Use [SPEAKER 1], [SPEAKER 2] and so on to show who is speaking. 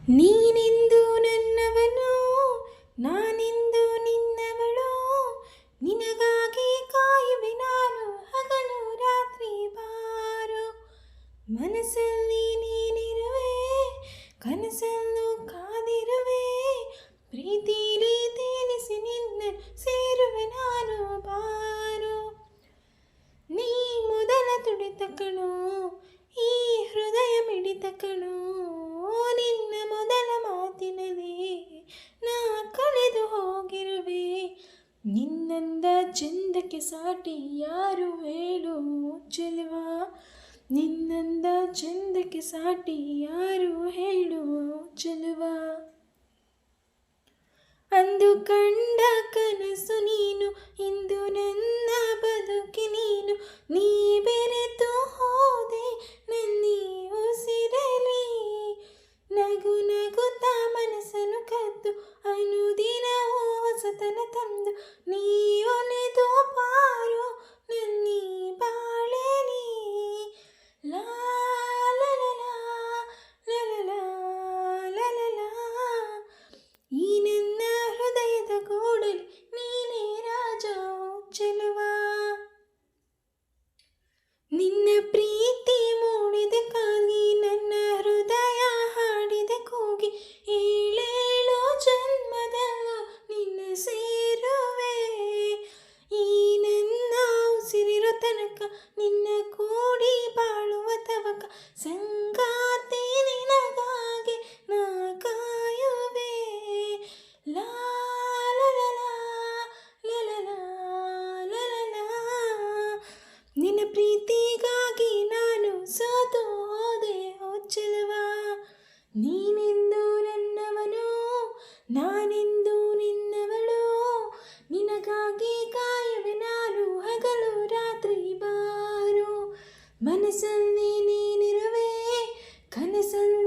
[SPEAKER 1] ನೀನೆಂದು ನನ್ನವನು, ನಾನೆಂದು ನಿನ್ನವಳು. ನಿನಗಾಗಿ ಕಾಯುವೆ ನಾನು ಹಗಲು ರಾತ್ರಿ ಬಾರು. ಮನಸ್ಸಲ್ಲಿ ನೀನಿರುವೆ, ಕನಸಲ್ಲೂ ಕಾದಿರುವೆ. ಪ್ರೀತಿಲಿ ತೇಲಿಸಿ ನಿನ್ನ ಸೇರುವೆ ನಾನು ಬಾರು. ನೀ ಮೊದಲ ತುಡಿತ ಕಣೋ, ಈ ಹೃದಯ ಮಿಡಿತ ಕಣೋ. ನಿನ್ನ ಮೊದಲ ಮಾತಿನಲ್ಲಿ ನಾ ಕಳೆದು ಹೋಗಿರುವೆ. ನಿನ್ನಂದ ಚಂದಕ್ಕೆ ಸಾಟಿ ಯಾರು ಹೇಳು ಚೆಲುವ. ನಿನ್ನಂದ ಚಂದಕ್ಕೆ ಸಾಟಿ ಯಾರು ಹೇಳು ಚೆಲುವ. ಅಂದು ಕಂಡ ಕನಸು ನೀನು, ಇಂದು ನನ್ನ ಬದುಕಿ ನೀನು. ನೀ ಬೆರೆತು ಹೋದೆ ನನ್ನೀ ಉಸಿರಲಿ. ನಗು ನಗುತ್ತಾ ಮನಸ್ಸನ್ನು ಕದ್ದು ಅನುದಿನವೂ ಹೊಸತನ ತಂದು. ನೀ ಒಲಿದು ಬಾರು ನನ್ನೀ ಬಾಳಲಿ. ಲಾ ಲಾ ಲಾ ಲಾ ಲಾ ಲಾ ಲಾ ಲಾ. ಈ ನನ್ನ ಹೃದಯದ ಗೂಡಲಿ ನೀನೇ ರಾಜ ಚೆಲುವ. ನಿನ್ನ ಪ್ರೀತಿ ಮೂಡಿದಕ್ಕಾಗಿ ನನ್ನ ಹೃದಯ ಹಾಡಿದೆ ಕೂಗಿ. ಏಳೇಳು ಜನ್ಮದಲ್ಲೂ ನಿನ್ನ ಸೇರುವೆ. ಈ ನನ್ನ ಉಸಿರಿರೋ ತನಕ ನಿನ್ನ ಕೂಡಿ ಬಾಳುವ ತವಕ. ಸಂಗಾತಿ ನಿನಗಾಗಿ ನಾ ಕಾಯುವೆ. ಲಾ ಲಾ ಲಾ ಲಾ ಲಾ ಲಾ ಲಾ ಲಾ. ನಿನ್ನ ಪ್ರೀತಿಗಾಗಿ ನಾನು ಸೋತು ಹೋದೆ ಓ ಚೆಲುವ. ನೀನೆಂದು ನನ್ನವನು, ನಾನೆಂದು ನಿನ್ನವಳು. ನಿನಗಾಗಿ ಕಾಯುವೆ ನಾನು ಹಗಲು ರಾತ್ರಿ ಬಾರು. ಮನಸ್ಸಲ್ಲಿ ನೀನಿರುವೆ, ಕನಸಲ್ಲಿ